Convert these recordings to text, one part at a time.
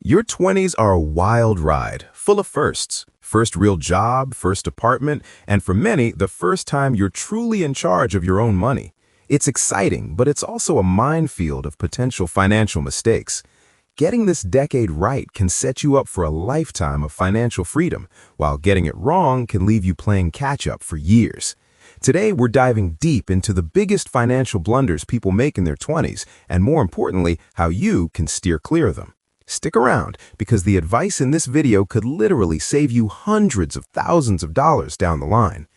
Your 20s are a wild ride, full of firsts. First real job, first apartment, and for many, the first time you're truly in charge of your own money. It's exciting, but it's also a minefield of potential financial mistakes. Getting this decade right can set you up for a lifetime of financial freedom, while getting it wrong can leave you playing catch-up for years. Today, we're diving deep into the biggest financial blunders people make in their 20s, and more importantly, how you can steer clear of them. Stick around, because the advice in this video could literally save you hundreds of thousands of dollars down the line.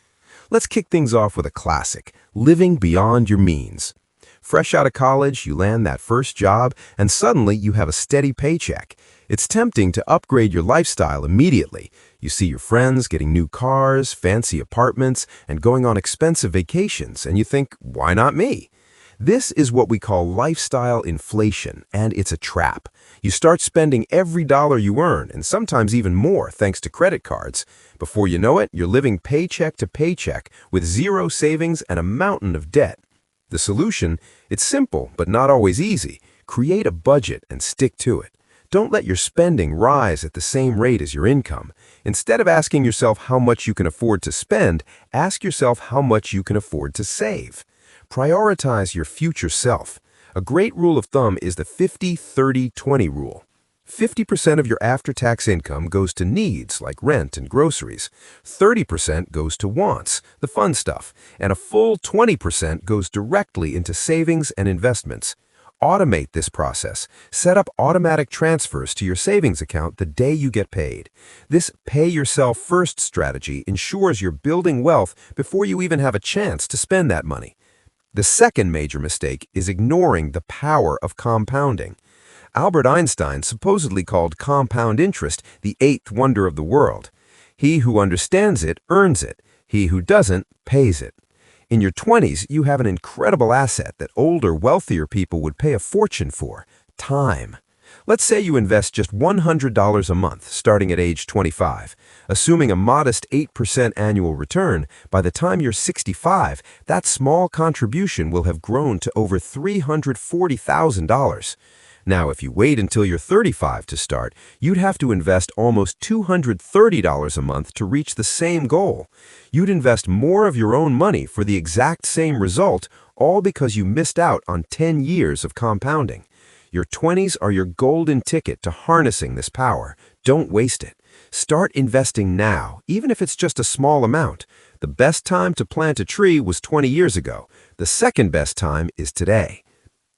Let's kick things off with a classic, living beyond your means. Fresh out of college, you land that first job, and suddenly you have a steady paycheck. It's tempting to upgrade your lifestyle immediately. You see your friends getting new cars, fancy apartments, and going on expensive vacations, and you think, why not me? This is what we call lifestyle inflation, and it's a trap. You start spending every dollar you earn, and sometimes even more thanks to credit cards. Before you know it, you're living paycheck to paycheck with zero savings and a mountain of debt. The solution? It's simple, but not always easy. Create a budget and stick to it. Don't let your spending rise at the same rate as your income. Instead of asking yourself how much you can afford to spend, ask yourself how much you can afford to save. Prioritize your future self. A great rule of thumb is the 50-30-20 rule. 50% of your after-tax income goes to needs like rent and groceries. 30% goes to wants, the fun stuff, and a full 20% goes directly into savings and investments. Automate this process. Set up automatic transfers to your savings account the day you get paid. This pay-yourself-first strategy ensures you're building wealth before you even have a chance to spend that money. The second major mistake is ignoring the power of compounding. Albert Einstein supposedly called compound interest the eighth wonder of the world. He who understands it earns it. He who doesn't pays it. In your 20s, you have an incredible asset that older, wealthier people would pay a fortune for: time. Let's say you invest just $100 a month, starting at age 25. Assuming a modest 8% annual return, by the time you're 65, that small contribution will have grown to over $340,000. Now, if you wait until you're 35 to start, you'd have to invest almost $230 a month to reach the same goal. You'd invest more of your own money for the exact same result, all because you missed out on 10 years of compounding. Your 20s are your golden ticket to harnessing this power. Don't waste it. Start investing now, even if it's just a small amount. The best time to plant a tree was 20 years ago. The second best time is today.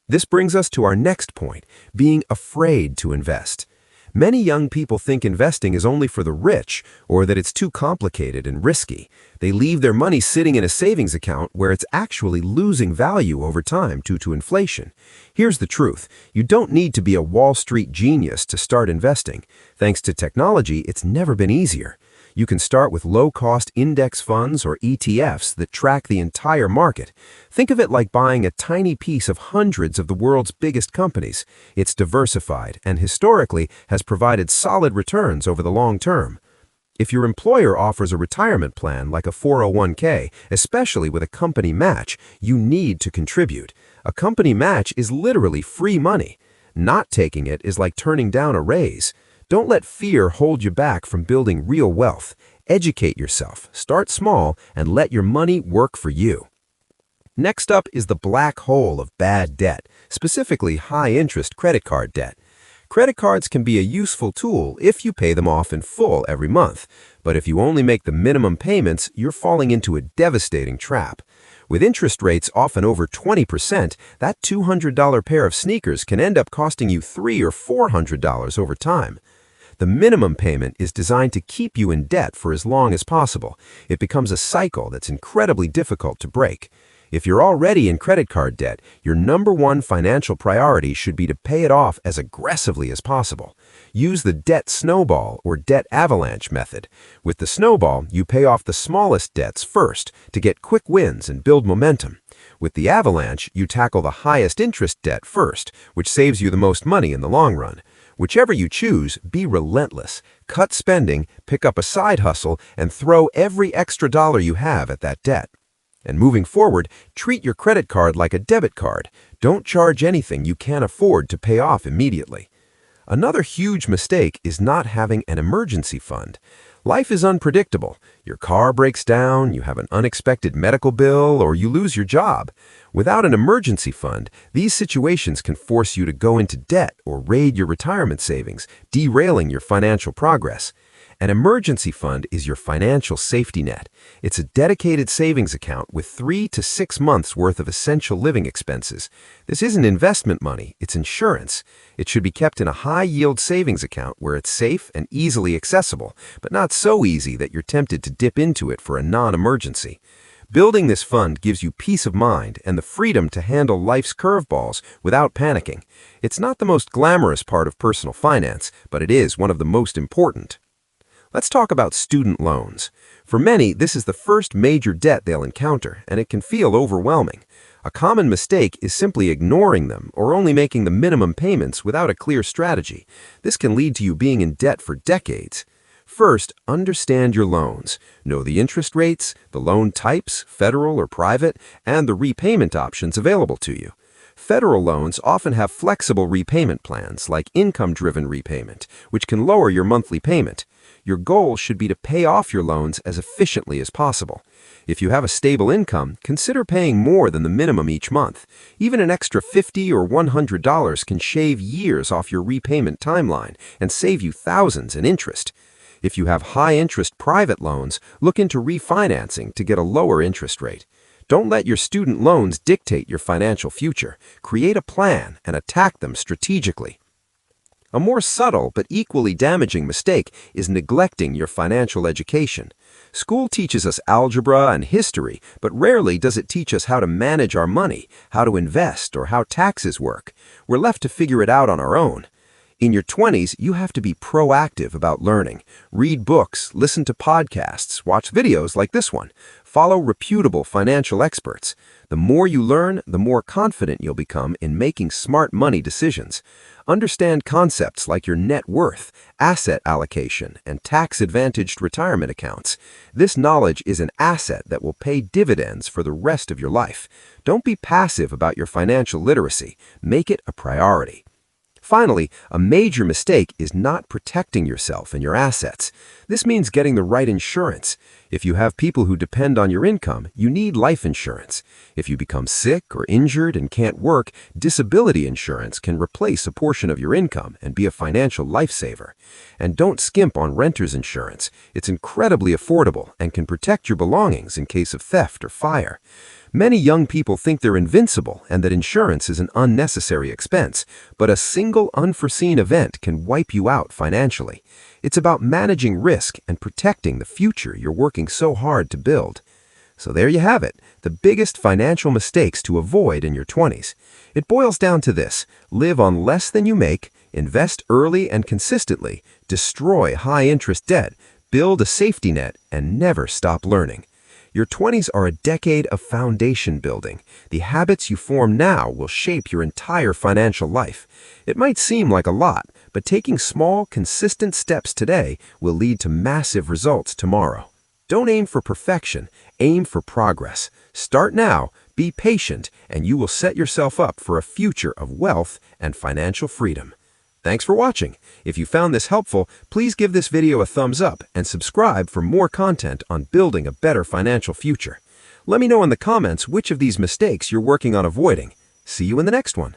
This brings us to our next point, being afraid to invest. Many young people think investing is only for the rich, or that it's too complicated and risky. They leave their money sitting in a savings account where it's actually losing value over time due to inflation. Here's the truth. You don't need to be a Wall Street genius to start investing. Thanks to technology, it's never been easier. You can start with low-cost index funds or ETFs that track the entire market. Think of it like buying a tiny piece of hundreds of the world's biggest companies. It's diversified and historically has provided solid returns over the long term. If your employer offers a retirement plan like a 401k, especially with a company match, you need to contribute. A company match is literally free money. Not taking it is like turning down a raise. Don't let fear hold you back from building real wealth. Educate yourself, start small, and let your money work for you. Next up is the black hole of bad debt, specifically high-interest credit card debt. Credit cards can be a useful tool if you pay them off in full every month, but if you only make the minimum payments, you're falling into a devastating trap. With interest rates often over 20%, that $200 pair of sneakers can end up costing you $300 or $400 over time. The minimum payment is designed to keep you in debt for as long as possible. It becomes a cycle that's incredibly difficult to break. If you're already in credit card debt, your number one financial priority should be to pay it off as aggressively as possible. Use the debt snowball or debt avalanche method. With the snowball, you pay off the smallest debts first to get quick wins and build momentum. With the avalanche, you tackle the highest interest debt first, which saves you the most money in the long run. Whichever you choose, be relentless. Cut spending, pick up a side hustle, and throw every extra dollar you have at that debt. And moving forward, treat your credit card like a debit card. Don't charge anything you can't afford to pay off immediately. Another huge mistake is not having an emergency fund. Life is unpredictable. Your car breaks down, you have an unexpected medical bill, or you lose your job. Without an emergency fund, these situations can force you to go into debt or raid your retirement savings, derailing your financial progress. An emergency fund is your financial safety net. It's a dedicated savings account with 3 to 6 months worth of essential living expenses. This isn't investment money, it's insurance. It should be kept in a high-yield savings account where it's safe and easily accessible, but not so easy that you're tempted to dip into it for a non-emergency. Building this fund gives you peace of mind and the freedom to handle life's curveballs without panicking. It's not the most glamorous part of personal finance, but it is one of the most important. Let's talk about student loans. For many, this is the first major debt they'll encounter, and it can feel overwhelming. A common mistake is simply ignoring them or only making the minimum payments without a clear strategy. This can lead to you being in debt for decades. First, understand your loans. Know the interest rates, the loan types, federal or private, and the repayment options available to you. Federal loans often have flexible repayment plans like income-driven repayment, which can lower your monthly payment. Your goal should be to pay off your loans as efficiently as possible. If you have a stable income, consider paying more than the minimum each month. Even an extra $50 or $100 can shave years off your repayment timeline and save you thousands in interest. If you have high-interest private loans, look into refinancing to get a lower interest rate. Don't let your student loans dictate your financial future. Create a plan and attack them strategically. A more subtle but equally damaging mistake is neglecting your financial education. School teaches us algebra and history, but rarely does it teach us how to manage our money, how to invest, or how taxes work. We're left to figure it out on our own. In your 20s, you have to be proactive about learning. Read books, listen to podcasts, watch videos like this one. Follow reputable financial experts. The more you learn, the more confident you'll become in making smart money decisions. Understand concepts like your net worth, asset allocation, and tax-advantaged retirement accounts. This knowledge is an asset that will pay dividends for the rest of your life. Don't be passive about your financial literacy. Make it a priority. Finally, a major mistake is not protecting yourself and your assets. This means getting the right insurance. If you have people who depend on your income, you need life insurance. If you become sick or injured and can't work, disability insurance can replace a portion of your income and be a financial lifesaver. And don't skimp on renter's insurance. It's incredibly affordable and can protect your belongings in case of theft or fire. Many young people think they're invincible and that insurance is an unnecessary expense, but a single unforeseen event can wipe you out financially. It's about managing risk and protecting the future you're working so hard to build. So there you have it, the biggest financial mistakes to avoid in your 20s. It boils down to this: live on less than you make, invest early and consistently, destroy high-interest debt, build a safety net, and never stop learning. Your 20s are a decade of foundation building. The habits you form now will shape your entire financial life. It might seem like a lot, but taking small, consistent steps today will lead to massive results tomorrow. Don't aim for perfection, aim for progress. Start now, be patient, and you will set yourself up for a future of wealth and financial freedom. Thanks for watching. If you found this helpful, please give this video a thumbs up and subscribe for more content on building a better financial future. Let me know in the comments which of these mistakes you're working on avoiding. See you in the next one.